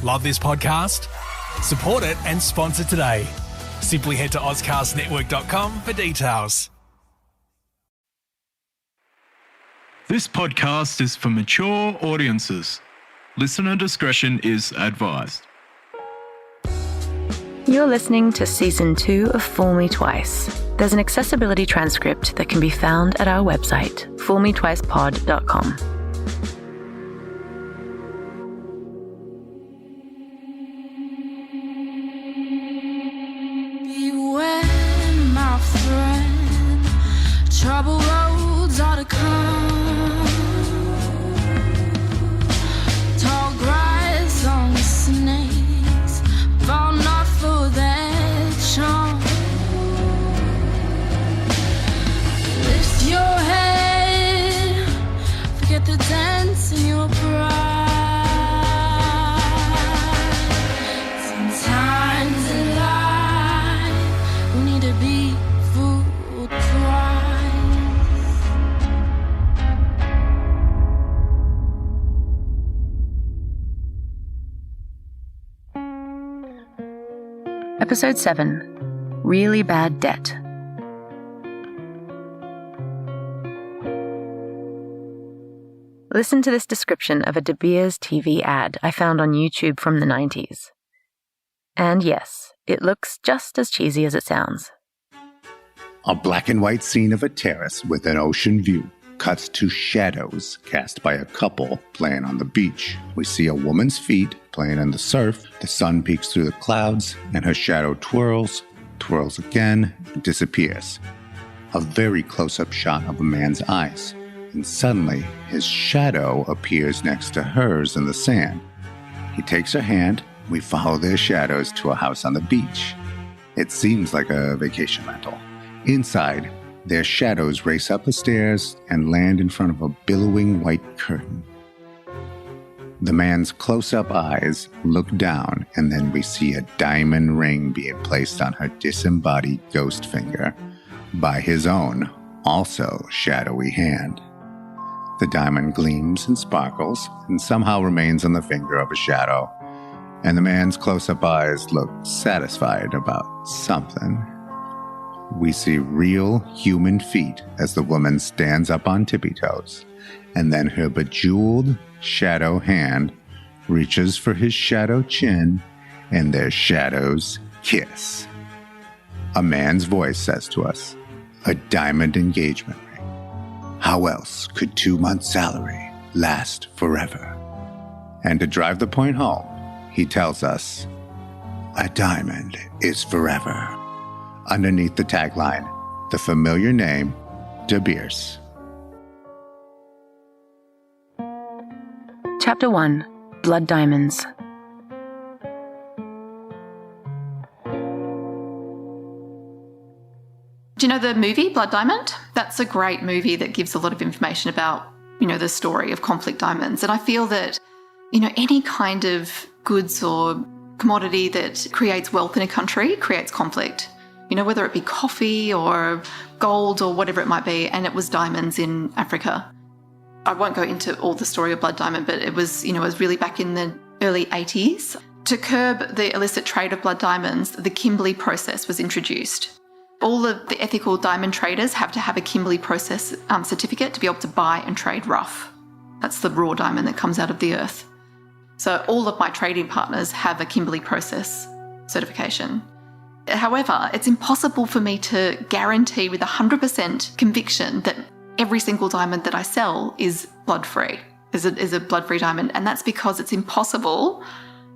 Love this podcast? Support it and sponsor today. Simply head to ozcastnetwork.com for details. This podcast is for mature audiences. Listener discretion is advised. You're listening to Season 2 of Fool Me Twice. There's an accessibility transcript that can be found at our website, foolmetwicepod.com. Beware, my friend, trouble roads are to come. Tall grass on snakes fall not for their charm. Lift your head, forget the dance in your pride. Sometimes in life we need to be fooled twice. Episode 7, Really Bad Debt. Listen to this description of a De Beers TV ad I found on YouTube from the 90s. And yes, it looks just as cheesy as it sounds. A black and white scene of a terrace with an ocean view cuts to shadows cast by a couple playing on the beach. We see a woman's feet playing in the surf. The sun peeks through the clouds, and her shadow twirls again, and disappears. A very close-up shot of a man's eyes, and suddenly his shadow appears next to hers in the sand. He takes her hand. We follow their shadows to a house on the beach. It seems like a vacation rental. Inside, their shadows race up the stairs and land in front of a billowing white curtain. The man's close-up eyes look down, and then we see a diamond ring being placed on her disembodied ghost finger by his own, also shadowy hand. The diamond gleams and sparkles and somehow remains on the finger of a shadow, and the man's close-up eyes look satisfied about something. We see real human feet as the woman stands up on tippy toes, and then her bejeweled shadow hand reaches for his shadow chin, and their shadows kiss. A man's voice says to us, "A diamond engagement ring. How else could 2 months' salary last forever?" And to drive the point home, he tells us, "A diamond is forever." Underneath the tagline, the familiar name, De Beers. Chapter 1, Blood Diamonds. Do you know the movie Blood Diamond? That's a great movie that gives a lot of information about, the story of conflict diamonds. And I feel that, any kind of goods or commodity that creates wealth in a country creates conflict. Whether it be coffee or gold or whatever it might be, and it was diamonds in Africa. I won't go into all the story of Blood Diamond, but it was, it was really back in the early 80s. To curb the illicit trade of blood diamonds, the Kimberley process was introduced. All of the ethical diamond traders have to have a Kimberley process certificate to be able to buy and trade rough. That's the raw diamond that comes out of the earth. So all of my trading partners have a Kimberley process certification. However, it's impossible for me to guarantee with 100% conviction that every single diamond that I sell is blood-free, is a blood-free diamond. And that's because it's impossible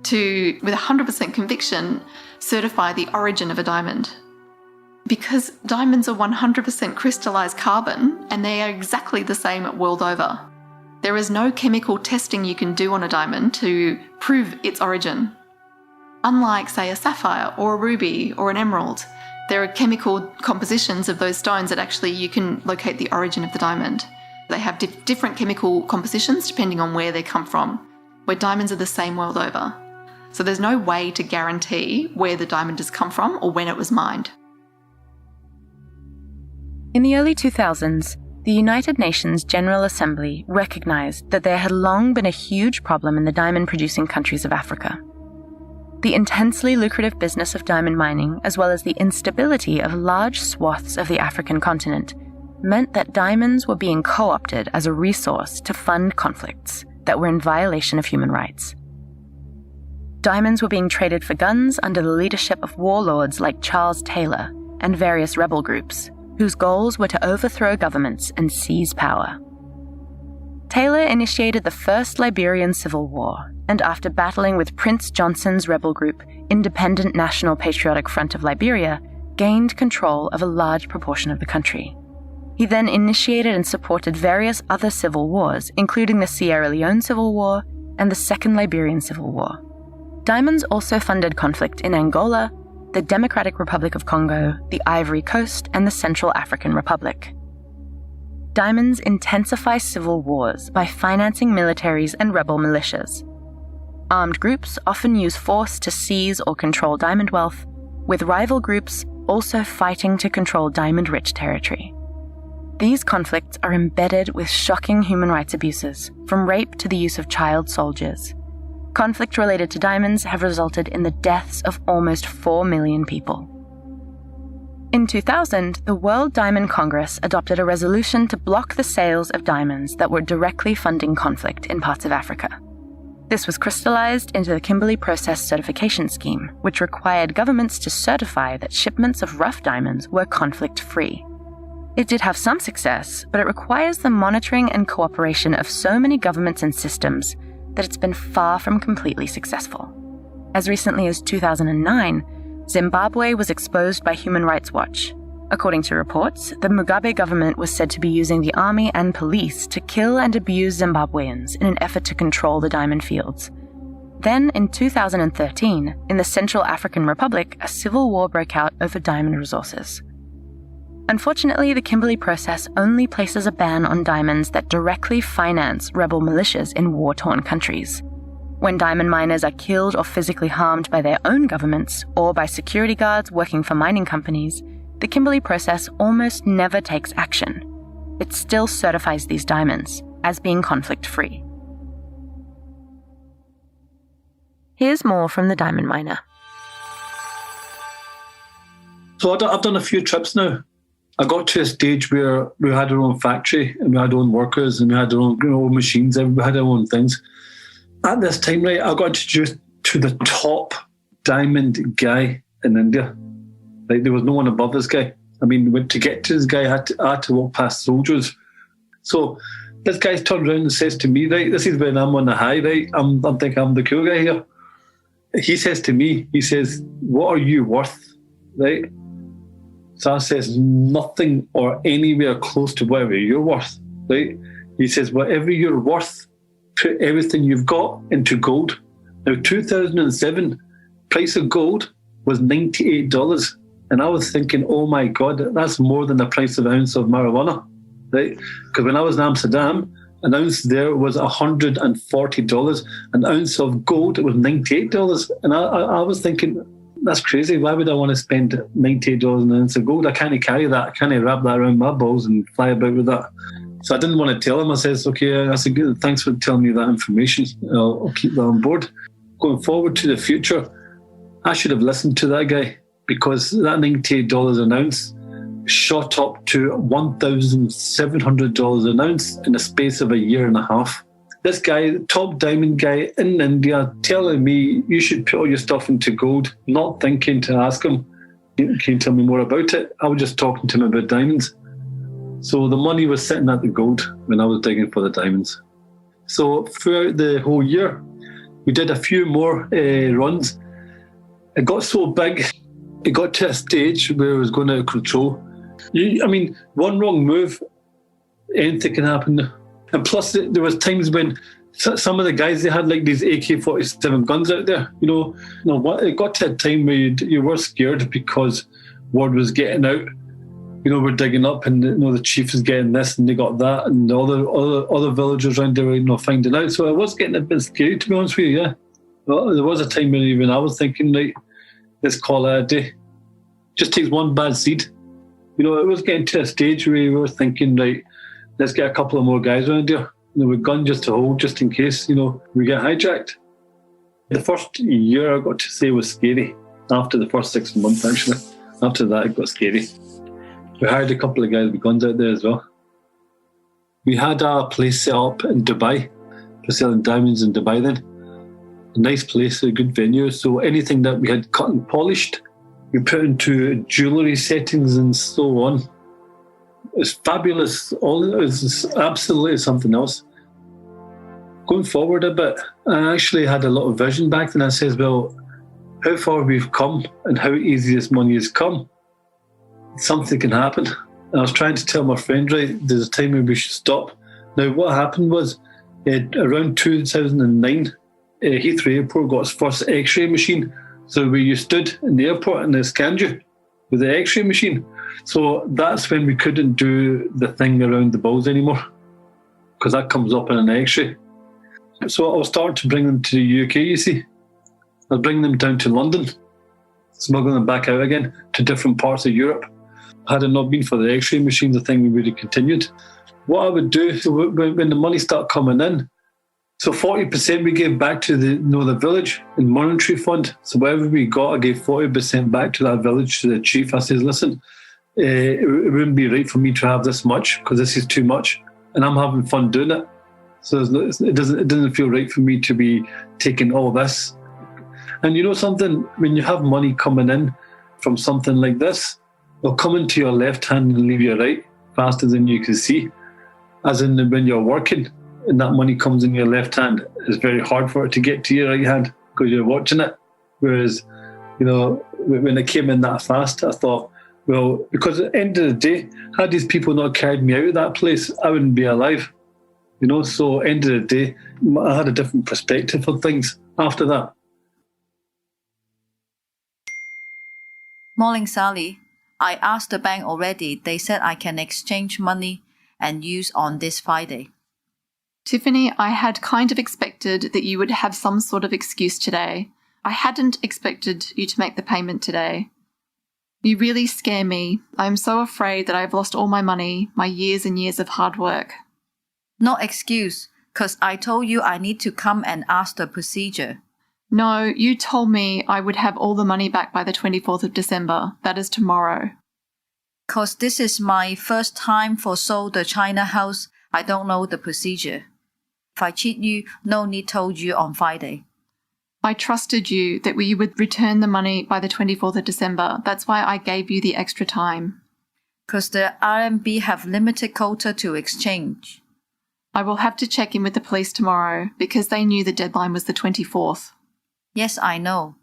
to, with 100% conviction, certify the origin of a diamond. Because diamonds are 100% crystallized carbon, and they are exactly the same world over. There is no chemical testing you can do on a diamond to prove its origin. Unlike, say, a sapphire or a ruby or an emerald, there are chemical compositions of those stones that actually you can locate the origin of the diamond. They have different chemical compositions depending on where they come from, where diamonds are the same world over. So there's no way to guarantee where the diamond has come from or when it was mined. In the early 2000s, the United Nations General Assembly recognized that there had long been a huge problem in the diamond-producing countries of Africa. The intensely lucrative business of diamond mining, as well as the instability of large swaths of the African continent, meant that diamonds were being co-opted as a resource to fund conflicts that were in violation of human rights. Diamonds were being traded for guns under the leadership of warlords like Charles Taylor and various rebel groups, whose goals were to overthrow governments and seize power. Taylor initiated the First Liberian Civil War, and after battling with Prince Johnson's rebel group, Independent National Patriotic Front of Liberia, gained control of a large proportion of the country. He then initiated and supported various other civil wars, including the Sierra Leone Civil War and the Second Liberian Civil War. Diamonds also funded conflict in Angola, the Democratic Republic of Congo, the Ivory Coast, and the Central African Republic. Diamonds intensify civil wars by financing militaries and rebel militias. Armed groups often use force to seize or control diamond wealth, with rival groups also fighting to control diamond-rich territory. These conflicts are embedded with shocking human rights abuses, from rape to the use of child soldiers. Conflict related to diamonds have resulted in the deaths of almost 4 million people. In 2000, the World Diamond Congress adopted a resolution to block the sales of diamonds that were directly funding conflict in parts of Africa. This was crystallized into the Kimberley Process Certification Scheme, which required governments to certify that shipments of rough diamonds were conflict-free. It did have some success, but it requires the monitoring and cooperation of so many governments and systems that it's been far from completely successful. As recently as 2009, Zimbabwe was exposed by Human Rights Watch. According to reports, the Mugabe government was said to be using the army and police to kill and abuse Zimbabweans in an effort to control the diamond fields. Then, in 2013, in the Central African Republic, a civil war broke out over diamond resources. Unfortunately, the Kimberley Process only places a ban on diamonds that directly finance rebel militias in war-torn countries. When diamond miners are killed or physically harmed by their own governments or by security guards working for mining companies, the Kimberley Process almost never takes action. It still certifies these diamonds as being conflict-free. Here's more from the diamond miner. So I've done a few trips now. I got to a stage where we had our own factory and we had our own workers and we had our own machines and we had our own things. At this time, right, I got introduced to the top diamond guy in India. Like, there was no one above this guy. I mean, to get to this guy, I had to walk past soldiers. So this guy turns around and says to me, right, this is when I'm on the high, right? I'm thinking I'm the cool guy here. He says to me, he says, what are you worth, right? So I says, nothing or anywhere close to whatever you're worth, right? He says, whatever you're worth, put everything you've got into gold. Now, 2007, price of gold was $98. And I was thinking, oh my God, that's more than the price of an ounce of marijuana, right? Because when I was in Amsterdam, an ounce there was $140. An ounce of gold, it was $98. And I was thinking, that's crazy. Why would I want to spend $98 on an ounce of gold? I can't carry that. I can't wrap that around my balls and fly about with that. So I didn't want to tell him. I says, okay, that's a good. Thanks for telling me that information. I'll keep that on board. Going forward to the future, I should have listened to that guy, because that $98 an ounce shot up to $1,700 an ounce in the space of a year and a half. This guy, top diamond guy in India, telling me you should put all your stuff into gold, not thinking to ask him, can you tell me more about it? I was just talking to him about diamonds. So the money was sitting at the gold when I was digging for the diamonds. So throughout the whole year, we did a few more runs. It got so big, it got to a stage where it was going out of control. One wrong move, anything can happen. And plus, there was times when some of the guys, they had like these AK-47 guns out there. It got to a time where you were scared because word was getting out. We're digging up and the chief is getting this and they got that, and all the other villagers around there were finding out. So it was getting a bit scary, to be honest with you, yeah. Well, there was a time when even I was thinking, like, let's call it a day. Just takes one bad seed. It was getting to a stage where we were thinking, right, let's get a couple of more guys around here, with guns just to hold, just in case, we get hijacked. The first year I got to say was scary. After the first 6 months, actually. After that, it got scary. We hired a couple of guys with guns out there as well. We had a place set up in Dubai for selling diamonds in Dubai then. A nice place, a good venue. So anything that we had cut and polished, we put into jewellery settings and so on. It's fabulous. All it's absolutely something else. Going forward a bit, I actually had a lot of vision back then. I says, well, how far we've come and how easy this money has come. Something can happen. And I was trying to tell my friend, right, there's a time when we should stop. Now, what happened was, around 2009, Heathrow Airport got its first X-ray machine. So where you stood in the airport and they scanned you with the X-ray machine. So that's when we couldn't do the thing around the balls anymore, because that comes up in an X-ray. So I was starting to bring them to the UK, you see. I was bringing them down to London, smuggling them back out again to different parts of Europe. Had it not been for the X-ray machines, I think we would have continued. What I would do, so when the money started coming in, so 40% we gave back to the village in monetary fund. So whatever we got, I gave 40% back to that village, to the chief. I says, listen, it wouldn't be right for me to have this much because this is too much, and I'm having fun doing it. So it doesn't feel right for me to be taking all this. And you know something, when you have money coming in from something like this, it'll come into your left hand and leave your right faster than you can see. As in when you're working and that money comes in your left hand, it's very hard for it to get to your right hand because you're watching it. Whereas, you know, when it came in that fast, I thought, well, because at the end of the day, had these people not carried me out of that place, I wouldn't be alive. You know, so end of the day, I had a different perspective on things after that. Morning, Sally. I asked the bank already. They said I can exchange money and use on this Friday. Tiffany, I had kind of expected that you would have some sort of excuse today. I hadn't expected you to make the payment today. You really scare me. I'm so afraid that I've lost all my money, my years and years of hard work. No excuse, 'cause I told you I need to come and ask the procedure. No, you told me I would have all the money back by the 24th of December. That is tomorrow. 'Cause this is my first time for sold the China house, I don't know the procedure. If I cheat you, no need told you on Friday. I trusted you that you would return the money by the 24th of December. That's why I gave you the extra time. 'Cause the RMB have limited quota to exchange. I will have to check in with the police tomorrow because they knew the deadline was the 24th. Yes, I know.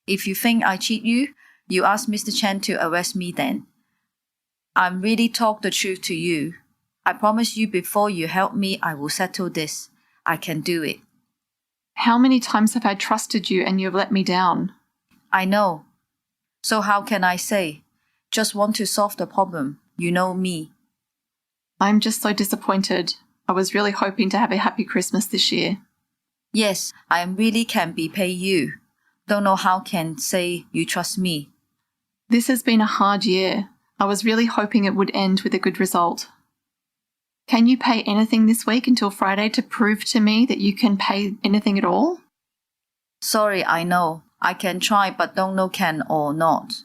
If you think I cheat you, you ask Mr. Chen to arrest me then. I'm really talk the truth to you. I promise you before you help me, I will settle this. I can do it. How many times have I trusted you and you have let me down? I know. So how can I say? Just want to solve the problem. You know me. I'm just so disappointed. I was really hoping to have a happy Christmas this year. Yes, I really can be pay you. Don't know how can say you trust me. This has been a hard year. I was really hoping it would end with a good result. Can you pay anything this week until Friday to prove to me that you can pay anything at all? Sorry, I know. I can try but don't know can or not.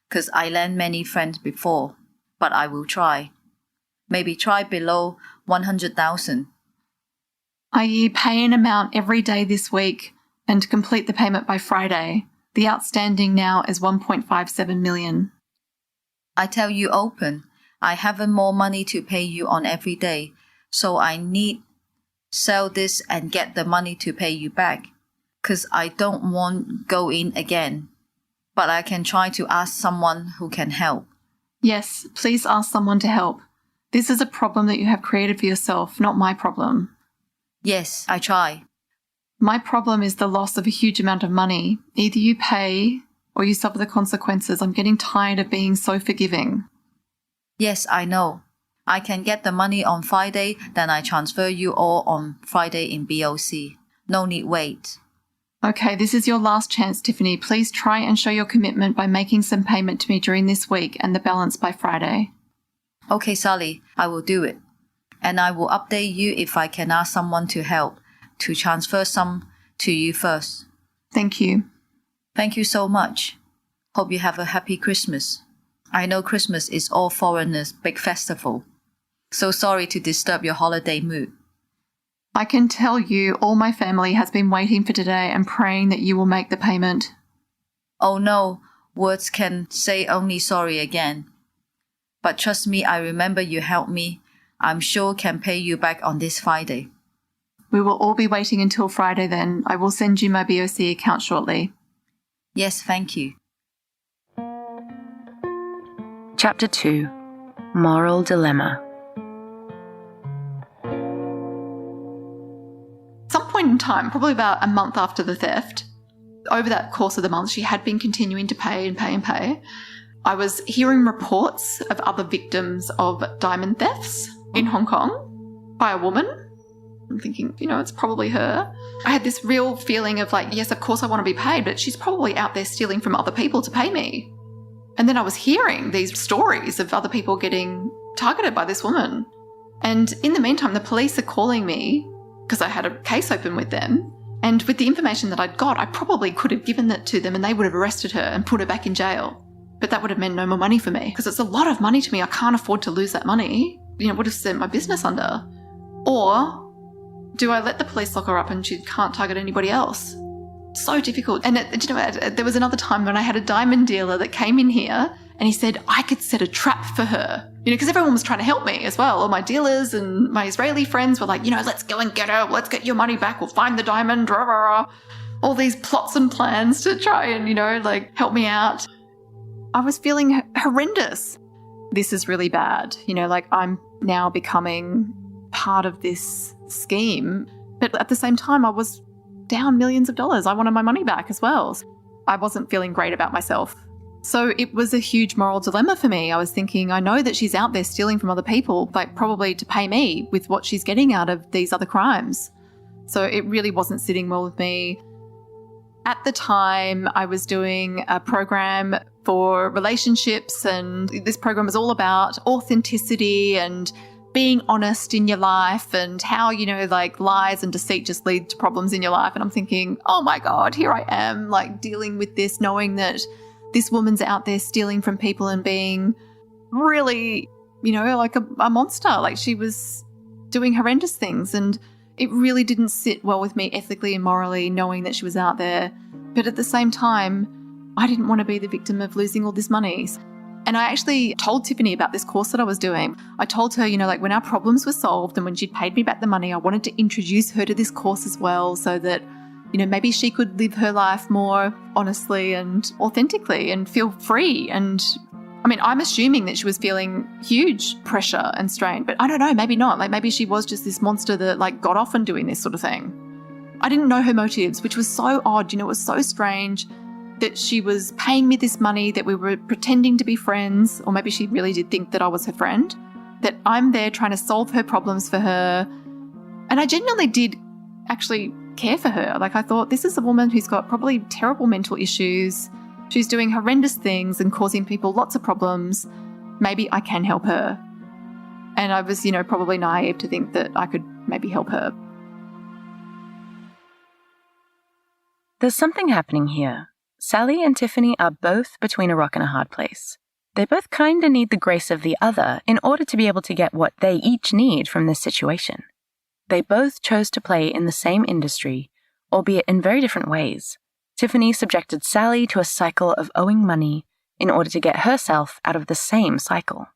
'Cause I lent many friends before. But I will try. Maybe try below 100,000. i.e. pay an amount every day this week and complete the payment by Friday. The outstanding now is 1.57 million. I tell you open, I haven't more money to pay you on every day, so I need sell this and get the money to pay you back, 'cause I don't want go in again. But I can try to ask someone who can help. Yes, please ask someone to help. This is a problem that you have created for yourself, not my problem. Yes, I try. My problem is the loss of a huge amount of money. Either you pay or you suffer the consequences. I'm getting tired of being so forgiving. Yes, I know. I can get the money on Friday, then I transfer you all on Friday in BOC. No need wait. Okay, this is your last chance, Tiffany. Please try and show your commitment by making some payment to me during this week and the balance by Friday. Okay, Sally, I will do it. And I will update you if I can ask someone to help, to transfer some to you first. Thank you. Thank you so much. Hope you have a happy Christmas. I know Christmas is all foreigners' big festival. So sorry to disturb your holiday mood. I can tell you all my family has been waiting for today and praying that you will make the payment. Oh no, words can say only sorry again. But trust me, I remember you helped me. I'm sure can pay you back on this Friday. We will all be waiting until Friday then. I will send you my BOC account shortly. Yes, thank you. Chapter 2. Moral Dilemma. Some point in time, probably about a month after the theft, over that course of the month, she had been continuing to pay and pay and pay. I was hearing reports of other victims of diamond thefts in Hong Kong by a woman. I'm thinking, it's probably her. I had this real feeling of like, yes, of course I want to be paid, but she's probably out there stealing from other people to pay me. And then I was hearing these stories of other people getting targeted by this woman. And in the meantime, the police are calling me because I had a case open with them. And with the information that I'd got, I probably could have given that to them and they would have arrested her and put her back in jail. But that would have meant no more money for me because it's a lot of money to me. I can't afford to lose that money. It would have sent my business under. Or do I let the police lock her up and she can't target anybody else? So difficult. And there was another time when I had a diamond dealer that came in here and he said I could set a trap for her. Because everyone was trying to help me as well. All my dealers and my Israeli friends were like, let's go and get her. Let's get your money back. We'll find the diamond. Rah, rah, rah. All these plots and plans to try and, help me out. I was feeling horrendous. This is really bad. I'm now becoming part of this scheme. But at the same time, I was down millions of dollars. I wanted my money back as well. I wasn't feeling great about myself. So it was a huge moral dilemma for me. I was thinking, I know that she's out there stealing from other people, like probably to pay me with what she's getting out of these other crimes. So it really wasn't sitting well with me. At the time, I was doing a program for relationships, and this program was all about authenticity and being honest in your life and how, lies and deceit just lead to problems in your life. And I'm thinking, oh my God, here I am, dealing with this, knowing that this woman's out there stealing from people and being really, a monster. She was doing horrendous things. And it really didn't sit well with me ethically and morally, knowing that she was out there. But at the same time, I didn't want to be the victim of losing all this money. And I actually told Tiffany about this course that I was doing. I told her, when our problems were solved and when she'd paid me back the money, I wanted to introduce her to this course as well so that, maybe she could live her life more honestly and authentically and feel free. And I'm assuming that she was feeling huge pressure and strain, but I don't know, maybe not. Maybe she was just this monster that got off on doing this sort of thing. I didn't know her motives, which was so odd. It was so strange that she was paying me this money, that we were pretending to be friends, or maybe she really did think that I was her friend, that I'm there trying to solve her problems for her. And I genuinely did actually care for her. I thought, this is a woman who's got probably terrible mental issues. She's doing horrendous things and causing people lots of problems. Maybe I can help her. And I was, probably naive to think that I could maybe help her. There's something happening here. Sally and Tiffany are both between a rock and a hard place. They both kind of need the grace of the other in order to be able to get what they each need from this situation. They both chose to play in the same industry, albeit in very different ways. Tiffany subjected Sally to a cycle of owing money in order to get herself out of the same cycle.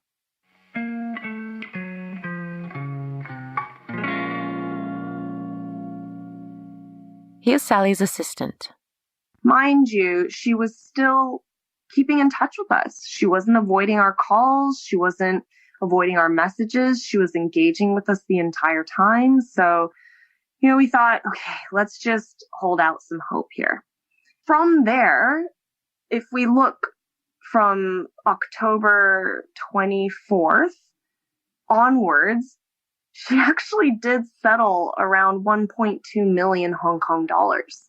Here's Sally's assistant. Mind you, she was still keeping in touch with us. She wasn't avoiding our calls. She wasn't avoiding our messages. She was engaging with us the entire time. So, we thought, okay, let's just hold out some hope here. From there, if we look from October 24th onwards, she actually did settle around 1.2 million Hong Kong dollars.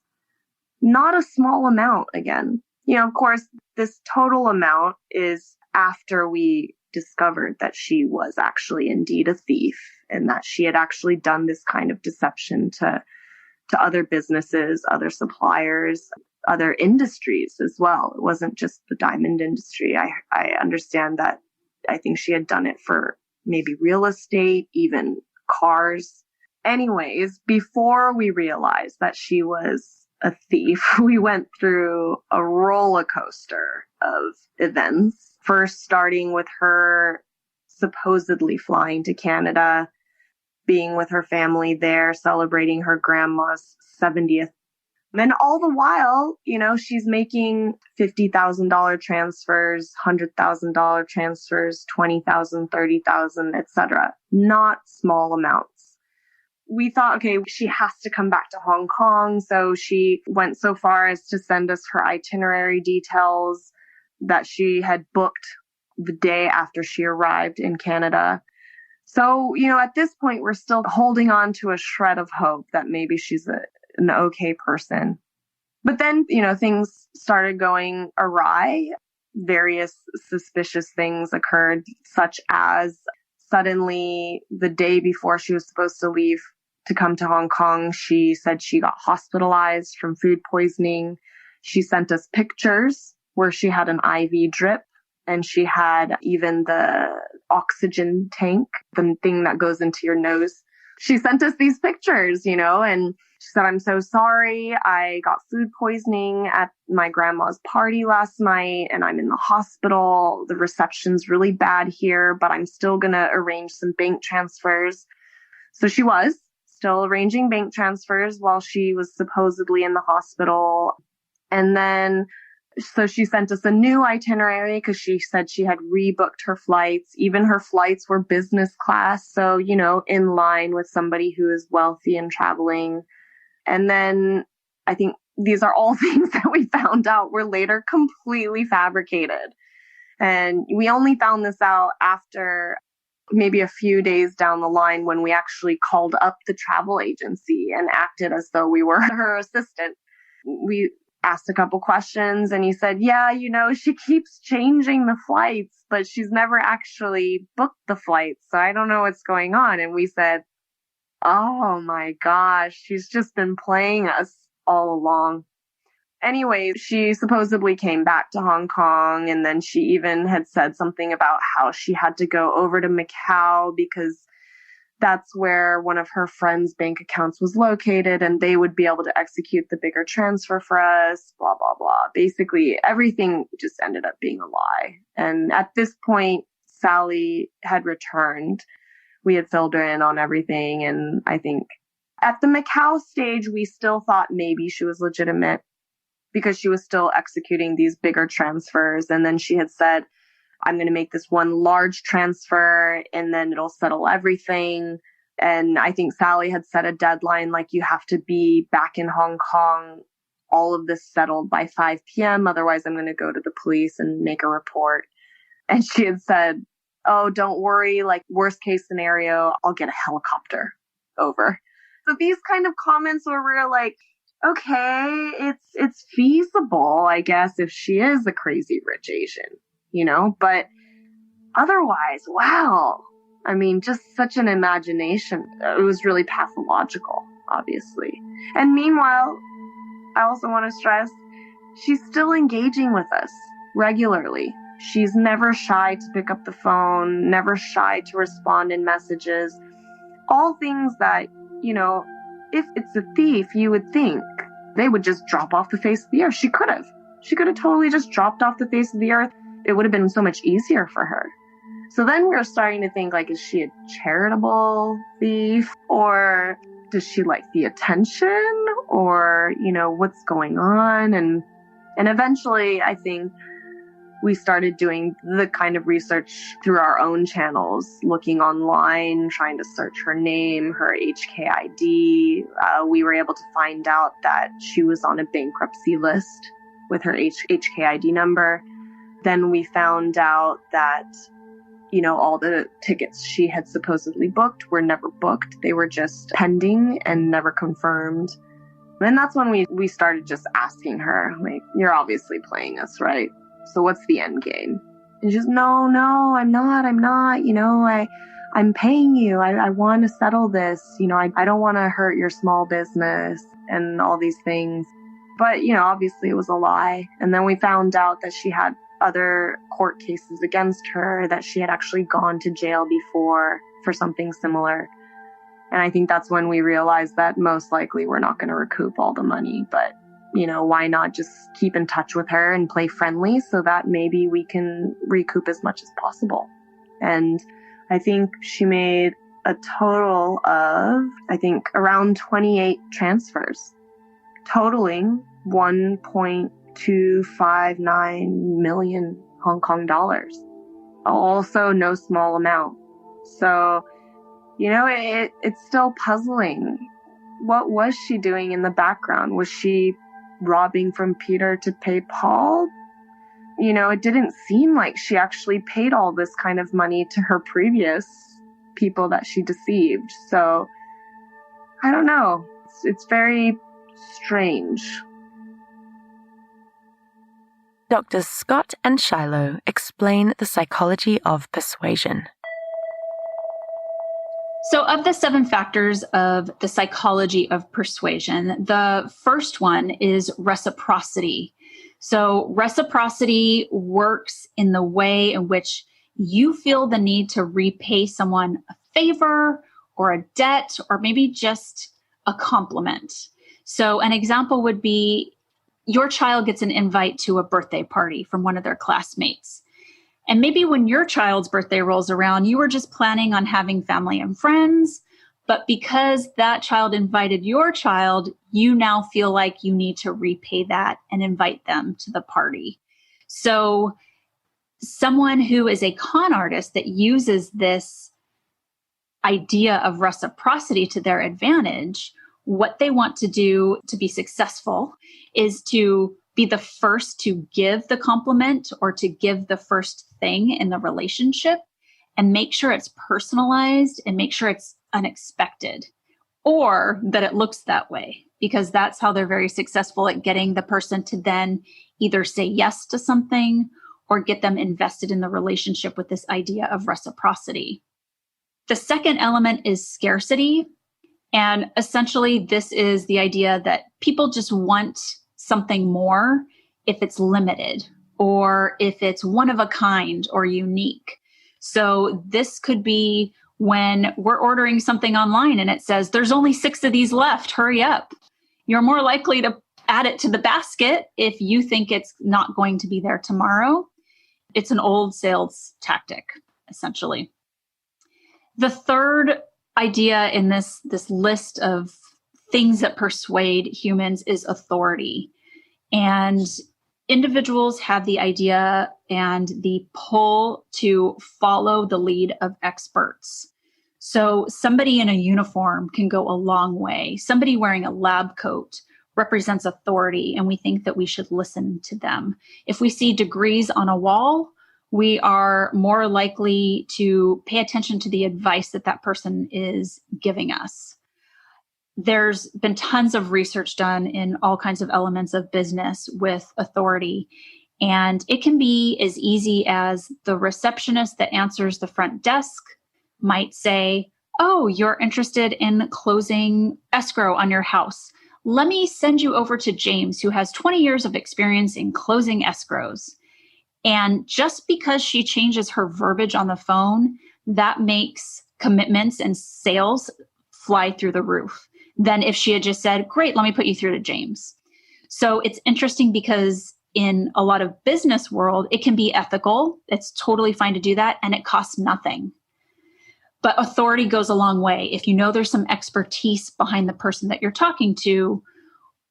Not a small amount again. Of course, this total amount is after we discovered that she was actually indeed a thief and that she had actually done this kind of deception to to other businesses, other suppliers, other industries as well. It wasn't just the diamond industry. I understand that. I think she had done it for maybe real estate, even cars. Anyways, before we realized that she was a thief, we went through a roller coaster of events. First, starting with her supposedly flying to Canada, being with her family there, celebrating her grandma's 70th. And all the while, she's making $50,000 transfers, $100,000 transfers, $20,000, $30,000, etc. Not small amounts. We thought, okay, she has to come back to Hong Kong. So she went so far as to send us her itinerary details that she had booked the day after she arrived in Canada. So, at this point, we're still holding on to a shred of hope that maybe she's an okay person. But then, things started going awry. Various suspicious things occurred, such as suddenly the day before she was supposed to leave to come to Hong Kong, she said she got hospitalized from food poisoning. She sent us pictures where she had an IV drip, and she had even the oxygen tank, the thing that goes into your nose. She sent us these pictures, and she said, "I'm so sorry. I got food poisoning at my grandma's party last night, and I'm in the hospital. The reception's really bad here, but I'm still going to arrange some bank transfers." So she was still arranging bank transfers while she was supposedly in the hospital. And then, so she sent us a new itinerary because she said she had rebooked her flights. Even her flights were business class. So, in line with somebody who is wealthy and traveling. And then I think these are all things that we found out were later completely fabricated. And we only found this out after maybe a few days down the line when we actually called up the travel agency and acted as though we were her assistant. We asked a couple questions and he said, yeah, she keeps changing the flights, but she's never actually booked the flights. So I don't know what's going on. And we said, oh my gosh, she's just been playing us all along. Anyway, she supposedly came back to Hong Kong, and then she even had said something about how she had to go over to Macau because that's where one of her friends' bank accounts was located and they would be able to execute the bigger transfer for us, blah, blah, blah. Basically, everything just ended up being a lie. And at this point, Sally had returned. We had filled her in on everything. And I think at the Macau stage, we still thought maybe she was legitimate because she was still executing these bigger transfers. And then she had said, I'm going to make this one large transfer and then it'll settle everything. And I think Sally had set a deadline, like you have to be back in Hong Kong, all of this settled by 5 p.m. Otherwise, I'm going to go to the police and make a report. And she had said, oh, don't worry, like worst case scenario, I'll get a helicopter over. So these kind of comments where we're like, okay, it's feasible, I guess, if she is a crazy rich Asian, but otherwise, wow. I mean, just such an imagination. It was really pathological, obviously. And meanwhile, I also want to stress, she's still engaging with us regularly. She's never shy to pick up the phone, never shy to respond in messages. All things that, if it's a thief, you would think they would just drop off the face of the earth. She could have totally just dropped off the face of the earth. It would have been so much easier for her. So then we're starting to think, like, is she a charitable thief? Or does she like the attention? Or, what's going on? And eventually, I think we started doing the kind of research through our own channels, looking online, trying to search her name, her HKID. We were able to find out that she was on a bankruptcy list with her HKID number. Then we found out that, all the tickets she had supposedly booked were never booked. They were just pending and never confirmed. And that's when we started just asking her, like, you're obviously playing us, right? So what's the end game? And she's, no, I'm not. I'm paying you. I want to settle this. I don't want to hurt your small business and all these things. But, obviously it was a lie. And then we found out that she had other court cases against her, that she had actually gone to jail before for something similar. And I think that's when we realized that most likely we're not going to recoup all the money. But, why not just keep in touch with her and play friendly so that maybe we can recoup as much as possible. And I think she made a total of, around 28 transfers, totaling 1.259 million Hong Kong dollars. Also no small amount. So, it's still puzzling. What was she doing in the background? Was she robbing from Peter to pay Paul? It didn't seem like she actually paid all this kind of money to her previous people that she deceived. So, I don't know. It's very strange. Doctors Scott and Shiloh explain the psychology of persuasion. So of the 7 factors of the psychology of persuasion, the first one is reciprocity. So reciprocity works in the way in which you feel the need to repay someone a favor or a debt or maybe just a compliment. So an example would be your child gets an invite to a birthday party from one of their classmates. And maybe when your child's birthday rolls around, you were just planning on having family and friends, but because that child invited your child, you now feel like you need to repay that and invite them to the party. So someone who is a con artist that uses this idea of reciprocity to their advantage, what they want to do to be successful is to be the first to give the compliment or to give the first thing in the relationship and make sure it's personalized and make sure it's unexpected or that it looks that way, because that's how they're very successful at getting the person to then either say yes to something or get them invested in the relationship with this idea of reciprocity. The second element is scarcity. And essentially, this is the idea that people just want something more if it's limited or if it's one of a kind or unique. So this could be when we're ordering something online and it says, there's only 6 of these left, hurry up. You're more likely to add it to the basket if you think it's not going to be there tomorrow. It's an old sales tactic, essentially. The third idea in this list of things that persuade humans is authority. And individuals have the idea and the pull to follow the lead of experts. So somebody in a uniform can go a long way. Somebody wearing a lab coat represents authority, and we think that we should listen to them. If we see degrees on a wall, we are more likely to pay attention to the advice that that person is giving us. There's been tons of research done in all kinds of elements of business with authority. And it can be as easy as the receptionist that answers the front desk might say, oh, you're interested in closing escrow on your house. Let me send you over to James, who has 20 years of experience in closing escrows. And just because she changes her verbiage on the phone, that makes commitments and sales fly through the roof. Than if she had just said, great, let me put you through to James. So it's interesting because in a lot of business world, it can be ethical. It's totally fine to do that. And it costs nothing. But authority goes a long way. If you know there's some expertise behind the person that you're talking to,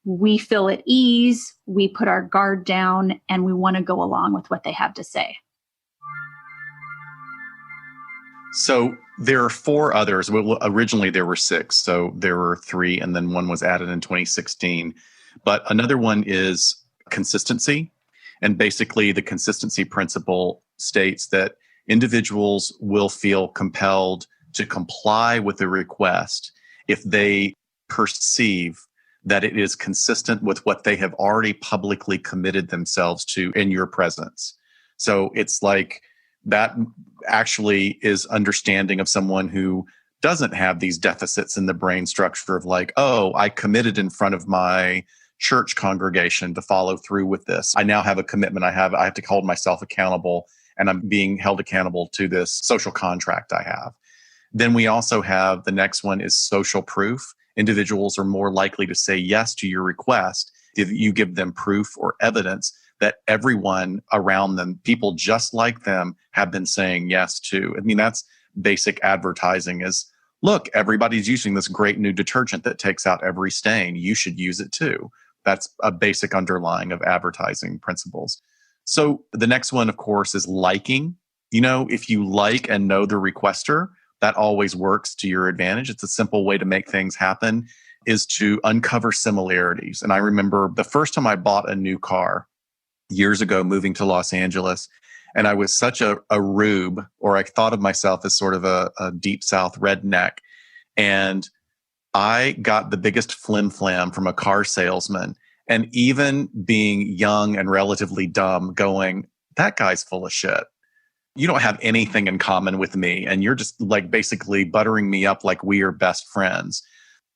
we feel at ease, we put our guard down, and we want to go along with what they have to say. So there are 4 others. Well, originally there were 6. So there were 3, and then 1 was added in 2016. But another one is consistency. And basically the consistency principle states that individuals will feel compelled to comply with the request if they perceive that it is consistent with what they have already publicly committed themselves to in your presence. So it's like That actually is understanding of someone who doesn't have these deficits in the brain structure of like, oh, I committed in front of my church congregation to follow through with this. I now have a commitment. I have to hold myself accountable, and I'm being held accountable to this social contract I have. Then we also have the next one is social proof. Individuals are more likely to say yes to your request if you give them proof or evidence that everyone around them, people just like them, have been saying yes to. I mean, that's basic advertising is, look, everybody's using this great new detergent that takes out every stain. You should use it too. That's a basic underlying of advertising principles. So the next one, of course, is liking. You know, if you like and know the requester, that always works to your advantage. It's a simple way to make things happen is to uncover similarities. And I remember the first time I bought a new car years ago, moving to Los Angeles, and I was such a rube, or I thought of myself as sort of a deep South redneck. And I got the biggest flim-flam from a car salesman. And even being young and relatively dumb, going, that guy's full of shit. You don't have anything in common with me. And you're just like basically buttering me up like we are best friends.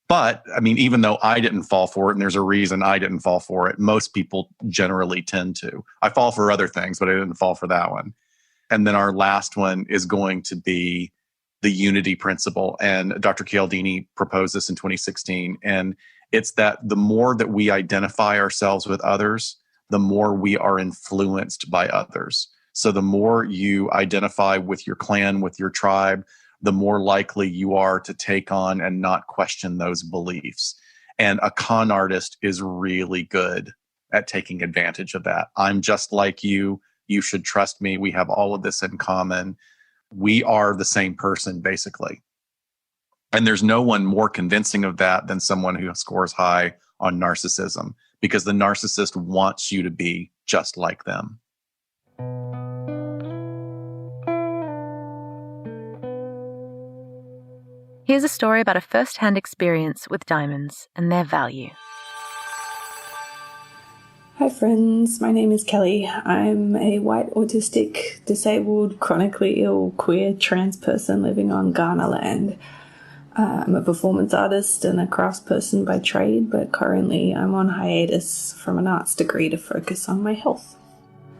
But I mean, even though I didn't fall for it, and there's a reason I didn't fall for it, most people generally tend to. I fall for other things, but I didn't fall for that one. And then our last one is going to be the unity principle. And Dr. Cialdini proposed this in 2016. And it's that the more that we identify ourselves with others, the more we are influenced by others. So the more you identify with your clan, with your tribe, the more likely you are to take on and not question those beliefs. And a con artist is really good at taking advantage of that. I'm just like you. You should trust me. We have all of this in common. We are the same person, basically. And there's no one more convincing of that than someone who scores high on narcissism, because the narcissist wants you to be just like them. Here's a story about a first-hand experience with diamonds and their value. Hi friends, my name is Kelly. I'm a white, autistic, disabled, chronically ill, queer, trans person living on Ghana land. I'm a performance artist and a craftsperson by trade, but currently I'm on hiatus from an arts degree to focus on my health.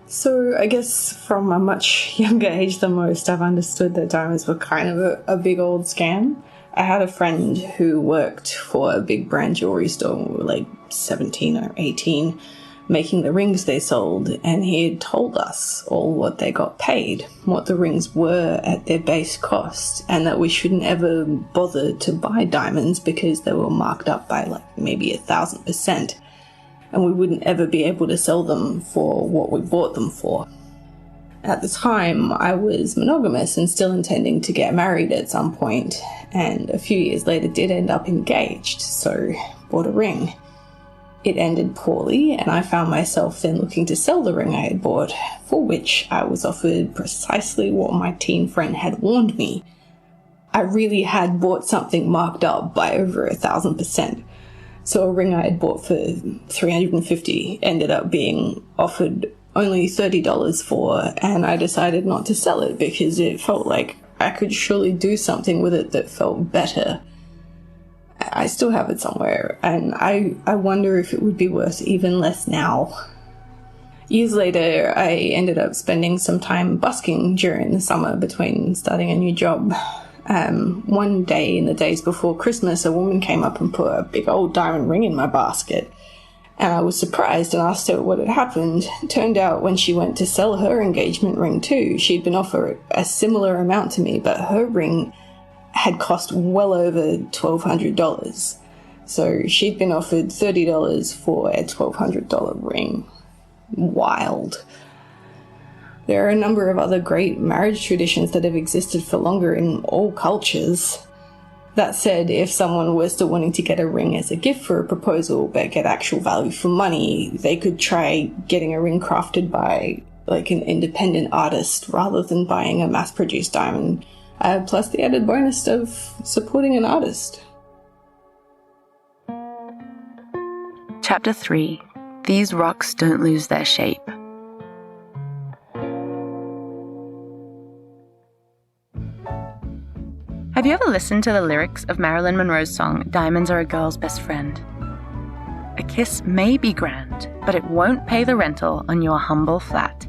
So I guess from a much younger age than most, I've understood that diamonds were kind of a big old scam. I had a friend who worked for a big brand jewelry store when we were like 17 or 18, making the rings they sold, and he had told us all what they got paid, what the rings were at their base cost, and that we shouldn't ever bother to buy diamonds because they were marked up by like maybe 1,000%, and we wouldn't ever be able to sell them for what we bought them for. At the time, I was monogamous and still intending to get married at some point, and a few years later did end up engaged, so bought a ring. It ended poorly, and I found myself then looking to sell the ring I had bought, for which I was offered precisely what my teen friend had warned me. I really had bought something marked up by over 1,000%. So a ring I had bought for $350 ended up being offered only $30 for, and I decided not to sell it because it felt like I could surely do something with it that felt better. I still have it somewhere, and I wonder if it would be worth even less now. Years later, I ended up spending some time busking during the summer between starting a new job. One day in the days before Christmas, a woman came up and put a big old diamond ring in my basket. And I was surprised and asked her what had happened. It turned out when she went to sell her engagement ring too, she'd been offered a similar amount to me, but her ring had cost well over $1,200. So she'd been offered $30 for a $1,200 ring. Wild. There are a number of other great marriage traditions that have existed for longer in all cultures. That said, if someone were still wanting to get a ring as a gift for a proposal but get actual value for money, they could try getting a ring crafted by like an independent artist rather than buying a mass-produced diamond. Plus the added bonus of supporting an artist. Chapter 3. These rocks don't lose their shape. Have you ever listened to the lyrics of Marilyn Monroe's song, Diamonds Are a Girl's Best Friend? A kiss may be grand, but it won't pay the rental on your humble flat.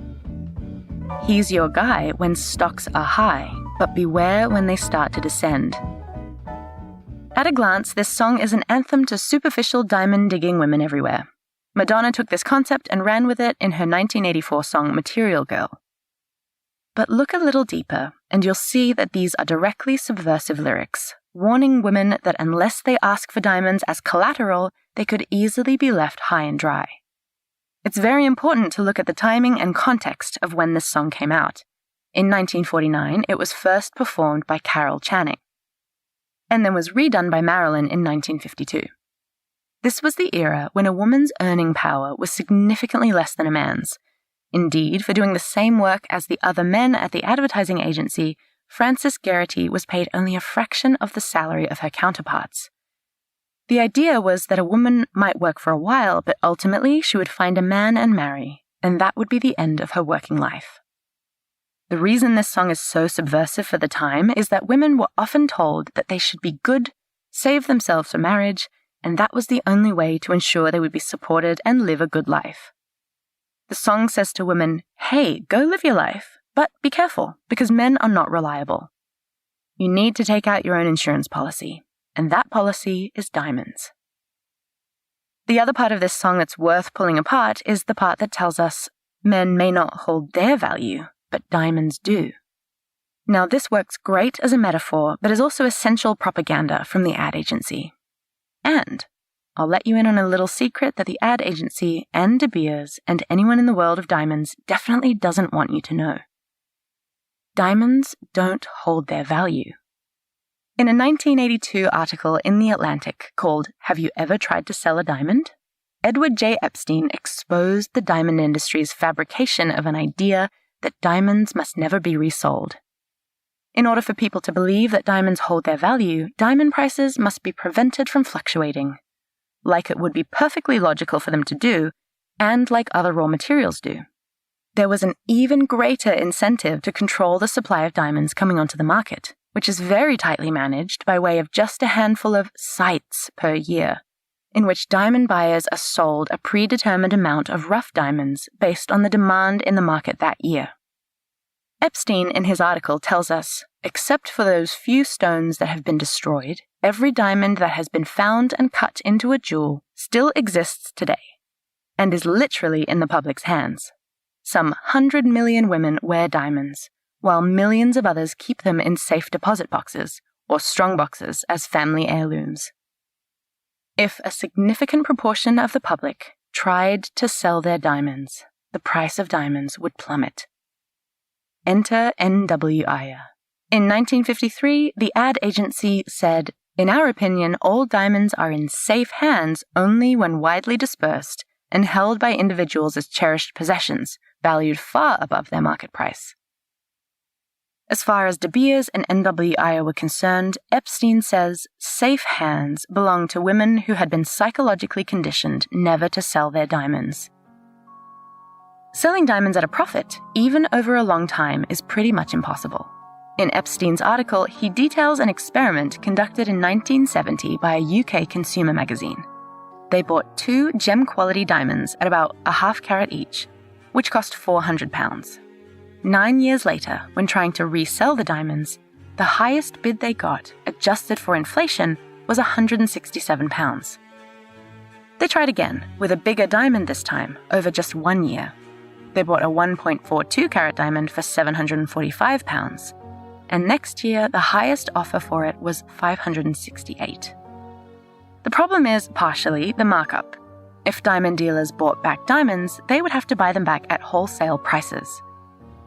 He's your guy when stocks are high, but beware when they start to descend. At a glance, this song is an anthem to superficial diamond-digging women everywhere. Madonna took this concept and ran with it in her 1984 song Material Girl. But look a little deeper, and you'll see that these are directly subversive lyrics, warning women that unless they ask for diamonds as collateral, they could easily be left high and dry. It's very important to look at the timing and context of when this song came out. In 1949, it was first performed by Carol Channing, and then was redone by Marilyn in 1952. This was the era when a woman's earning power was significantly less than a man's. Indeed, for doing the same work as the other men at the advertising agency, Frances Geraghty was paid only a fraction of the salary of her counterparts. The idea was that a woman might work for a while, but ultimately she would find a man and marry, and that would be the end of her working life. The reason this song is so subversive for the time is that women were often told that they should be good, save themselves for marriage, and that was the only way to ensure they would be supported and live a good life. The song says to women, hey, go live your life, but be careful, because men are not reliable. You need to take out your own insurance policy, and that policy is diamonds. The other part of this song that's worth pulling apart is the part that tells us men may not hold their value, but diamonds do. Now, this works great as a metaphor, but is also essential propaganda from the ad agency. And I'll let you in on a little secret that the ad agency and De Beers and anyone in the world of diamonds definitely doesn't want you to know. Diamonds don't hold their value. In a 1982 article in The Atlantic called Have You Ever Tried to Sell a Diamond?, Edward J. Epstein exposed the diamond industry's fabrication of an idea that diamonds must never be resold. In order for people to believe that diamonds hold their value, diamond prices must be prevented from fluctuating, like it would be perfectly logical for them to do, and like other raw materials do. There was an even greater incentive to control the supply of diamonds coming onto the market, which is very tightly managed by way of just a handful of sites per year, in which diamond buyers are sold a predetermined amount of rough diamonds based on the demand in the market that year. Epstein, in his article, tells us, except for those few stones that have been destroyed, every diamond that has been found and cut into a jewel still exists today, and is literally in the public's hands. Some 100 million women wear diamonds, while millions of others keep them in safe deposit boxes, or strong boxes, as family heirlooms. If a significant proportion of the public tried to sell their diamonds, the price of diamonds would plummet. Enter N.W. Iyer. In 1953, the ad agency said, in our opinion, all diamonds are in safe hands only when widely dispersed and held by individuals as cherished possessions, valued far above their market price. As far as De Beers and N.W. Iyer were concerned, Epstein says safe hands belonged to women who had been psychologically conditioned never to sell their diamonds. Selling diamonds at a profit, even over a long time, is pretty much impossible. In Epstein's article, he details an experiment conducted in 1970 by a UK consumer magazine. They bought 2 gem-quality diamonds at about a half carat each, which cost £400. 9 years later, when trying to resell the diamonds, the highest bid they got, adjusted for inflation, was £167. They tried again, with a bigger diamond this time, over just 1 year. They bought a 1.42 carat diamond for £745, and next year the highest offer for it was $568. The problem is, partially, the markup. If diamond dealers bought back diamonds, they would have to buy them back at wholesale prices.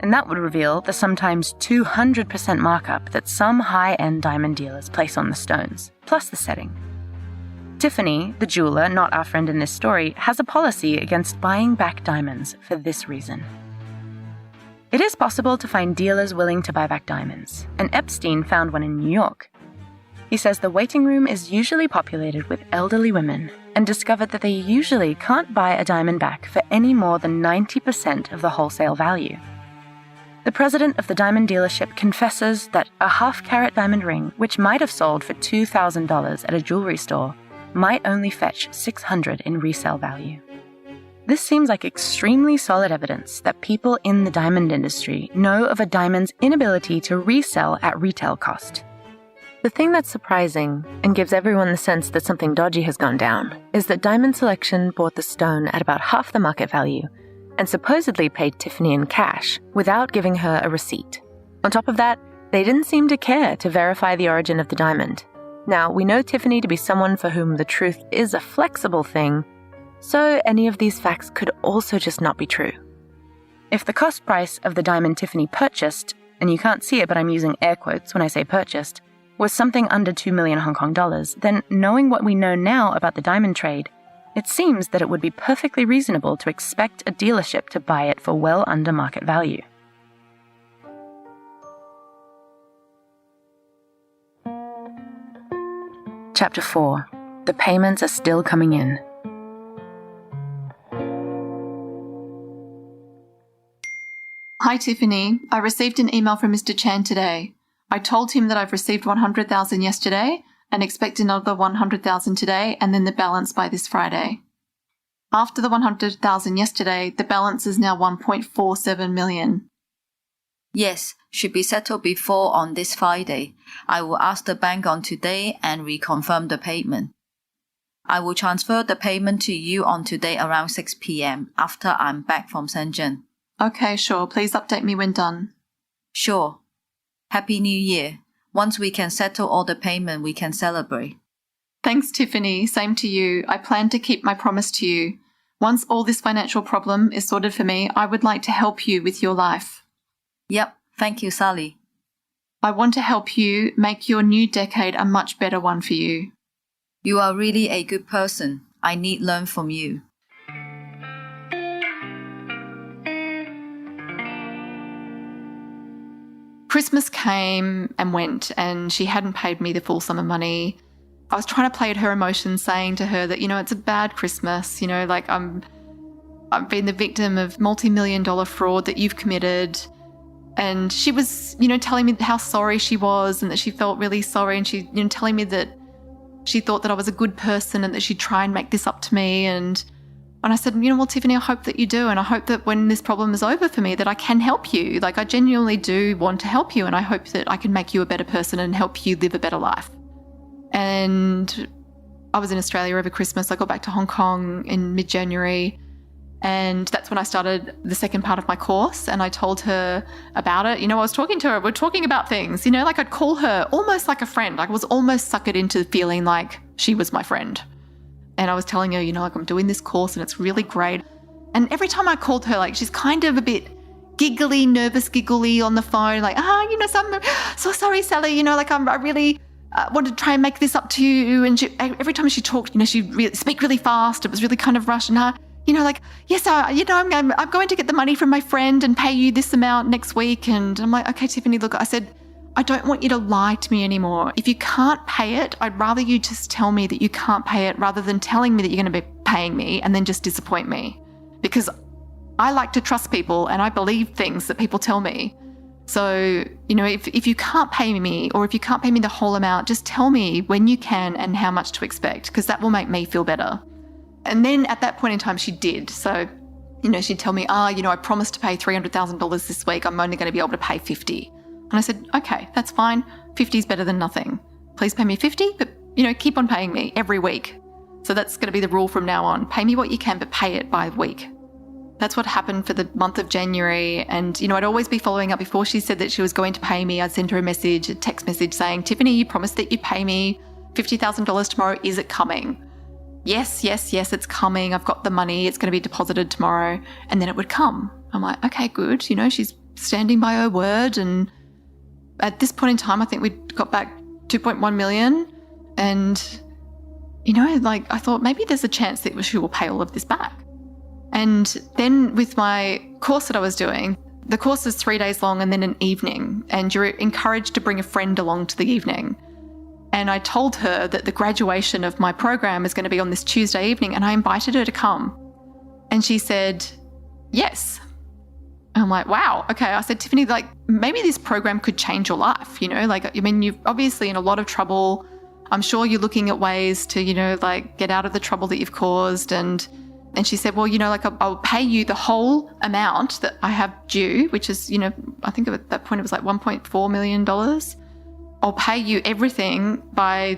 And that would reveal the sometimes 200% markup that some high-end diamond dealers place on the stones, plus the setting. Tiffany, the jeweler, not our friend in this story, has a policy against buying back diamonds for this reason. It is possible to find dealers willing to buy back diamonds, and Epstein found one in New York. He says the waiting room is usually populated with elderly women, and discovered that they usually can't buy a diamond back for any more than 90% of the wholesale value. The president of the diamond dealership confesses that a half-carat diamond ring, which might have sold for $2,000 at a jewelry store, might only fetch $600 in resale value. This seems like extremely solid evidence that people in the diamond industry know of a diamond's inability to resell at retail cost. The thing that's surprising, and gives everyone the sense that something dodgy has gone down, is that Diamond Selection bought the stone at about half the market value and supposedly paid Tiffany in cash without giving her a receipt. On top of that, they didn't seem to care to verify the origin of the diamond. Now, we know Tiffany to be someone for whom the truth is a flexible thing, so any of these facts could also just not be true. If the cost price of the diamond Tiffany purchased, and you can't see it but I'm using air quotes when I say purchased, was something under 2 million Hong Kong dollars, then knowing what we know now about the diamond trade, it seems that it would be perfectly reasonable to expect a dealership to buy it for well under market value. Chapter 4. The payments are still coming in. Hi Tiffany, I received an email from Mr. Chan today. I told him that I've received 100,000 yesterday and expect another 100,000 today and then the balance by this Friday. After the 100,000 yesterday, the balance is now 1.47 million. Yes, should be settled before on this Friday. I will ask the bank on today and reconfirm the payment. I will transfer the payment to you on today around 6 p.m. after I'm back from Shenzhen. Okay, sure. Please update me when done. Sure. Happy New Year. Once we can settle all the payment, we can celebrate. Thanks, Tiffany. Same to you. I plan to keep my promise to you. Once all this financial problem is sorted for me, I would like to help you with your life. Yep. Thank you, Sally. I want to help you make your new decade a much better one for you. You are really a good person. I need to learn from you. Christmas came and went and she hadn't paid me the full sum of money. I was trying to play at her emotions, saying to her that, it's a bad Christmas, like I've been the victim of multi-million-dollar fraud that you've committed. And she was, telling me how sorry she was and that she felt really sorry, and she, telling me that she thought that I was a good person and that she'd try and make this up to me. And I said, well, Tiffany, I hope that you do. And I hope that when this problem is over for me, that I can help you. Like, I genuinely do want to help you. And I hope that I can make you a better person and help you live a better life. And I was in Australia over Christmas. I got back to Hong Kong in mid-January. And that's when I started the second part of my course. And I told her about it. I was talking to her. We're talking about things, like I'd call her almost like a friend. I was almost suckered into feeling like she was my friend. And I was telling her, like I'm doing this course and it's really great. And every time I called her, like she's kind of a bit giggly, nervous, giggly on the phone, like, so I'm so sorry, Sally, like I really wanted to try and make this up to you. And every time she talked, she'd speak really fast. It was really kind of rushed. And yes, I'm going to get the money from my friend and pay you this amount next week. And I'm like, okay, Tiffany, look, I said, I don't want you to lie to me anymore. If you can't pay it, I'd rather you just tell me that you can't pay it rather than telling me that you're going to be paying me and then just disappoint me. Because I like to trust people and I believe things that people tell me. So, if you can't pay me or if you can't pay me the whole amount, just tell me when you can and how much to expect, because that will make me feel better. And then at that point in time, she did. So, she'd tell me, I promised to pay $300,000 this week. I'm only going to be able to pay 50. And I said, okay, that's fine. 50 is better than nothing. Please pay me 50, but, keep on paying me every week. So that's going to be the rule from now on. Pay me what you can, but pay it by week. That's what happened for the month of January. And, I'd always be following up. Before she said that she was going to pay me, I'd send her a text message saying, Tiffany, you promised that you'd pay me $50,000 tomorrow. Is it coming? Yes, it's coming. I've got the money. It's going to be deposited tomorrow. And then it would come. I'm like, okay, good. She's standing by her word. And at this point in time, I think we'd got back 2.1 million. And, I thought maybe there's a chance that she will pay all of this back. And then with my course that I was doing, the course is 3 days long and then an evening. And you're encouraged to bring a friend along to the evening. And I told her that the graduation of my program is going to be on this Tuesday evening, and I invited her to come. And she said, yes. And I'm like, wow, okay. I said, Tiffany, like, maybe this program could change your life, you know? Like, I mean, you're obviously in a lot of trouble. I'm sure you're looking at ways to, you know, like, get out of the trouble that you've caused. And she said, well, you know, like, I'll pay you the whole amount that I have due, which is, you know, I think at that point it was like $1.4 million. I'll pay you everything by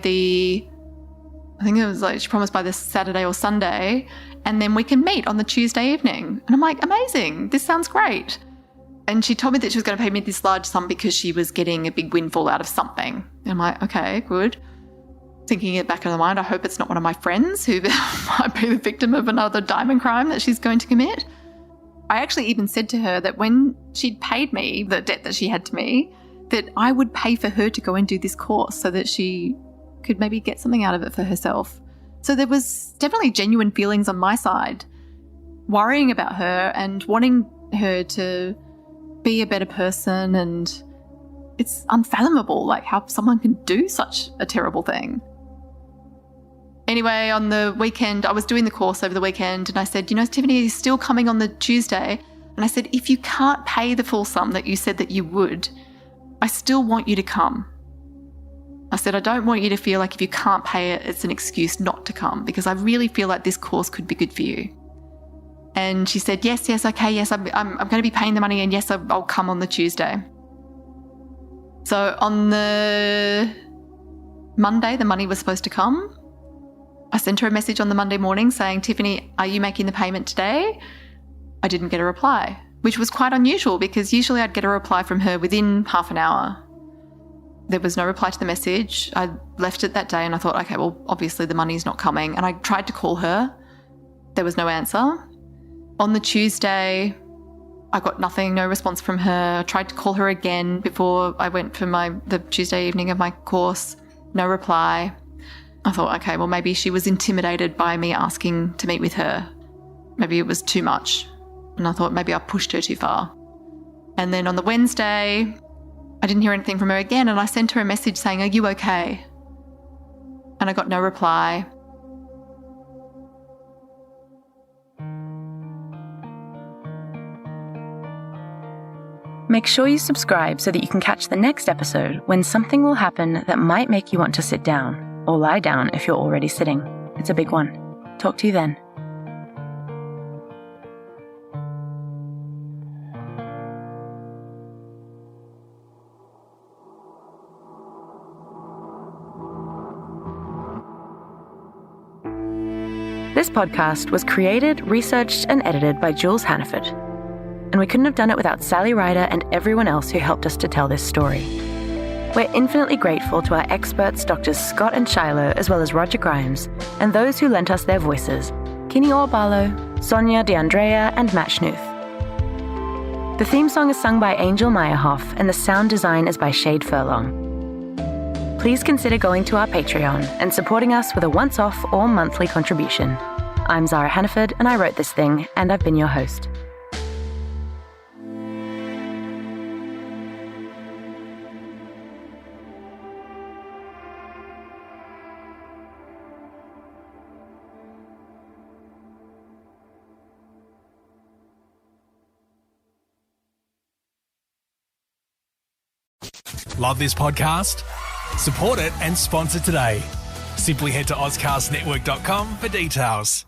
I think it was like, she promised by this Saturday or Sunday, and then we can meet on the Tuesday evening. And I'm like, amazing, this sounds great. And she told me that she was going to pay me this large sum because she was getting a big windfall out of something. And I'm like, okay, good. Thinking it back in the mind, I hope it's not one of my friends who might be the victim of another diamond crime that she's going to commit. I actually even said to her that when she'd paid me the debt that she had to me, that I would pay for her to go and do this course so that she could maybe get something out of it for herself. So there was definitely genuine feelings on my side, worrying about her and wanting her to be a better person. And it's unfathomable, like, how someone can do such a terrible thing. Anyway, on the weekend, I was doing the course over the weekend, and I said, you know, Tiffany is still coming on the Tuesday. And I said, if you can't pay the full sum that you said that you would, I still want you to come. I said, I don't want you to feel like if you can't pay it, it's an excuse not to come, because I really feel like this course could be good for you. And she said, yes, okay, yes, I'm going to be paying the money, and yes, I'll come on the Tuesday. So on the Monday, the money was supposed to come. I sent her a message on the Monday morning saying, Tiffany, are you making the payment today? I didn't get a reply, which was quite unusual because usually I'd get a reply from her within half an hour. There was no reply to the message. I left it that day and I thought, okay, well, obviously the money's not coming. And I tried to call her. There was no answer. On the Tuesday, I got nothing, no response from her. I tried to call her again before I went for the Tuesday evening of my course. No reply. I thought, okay, well, maybe she was intimidated by me asking to meet with her. Maybe it was too much. And I thought maybe I pushed her too far. And then on the Wednesday, I didn't hear anything from her again, and I sent her a message saying, are you okay? And I got no reply. Make sure you subscribe so that you can catch the next episode when something will happen that might make you want to sit down, or lie down if you're already sitting. It's a big one. Talk to you then. This podcast was created, researched, and edited by Jules Hannaford. And we couldn't have done it without Sally Ryder and everyone else who helped us to tell this story. We're infinitely grateful to our experts, Drs. Scott and Shiloh, as well as Roger Grimes, and those who lent us their voices, Kinney Orbarlow, Sonia DeAndrea, and Matt Schnuth. The theme song is sung by Angel Meyerhoff, and the sound design is by Shade Furlong. Please consider going to our Patreon and supporting us with a once-off or monthly contribution. I'm Zara Hannaford, and I wrote this thing, and I've been your host. Love this podcast? Support it and sponsor today. Simply head to AuscastNetwork.com for details.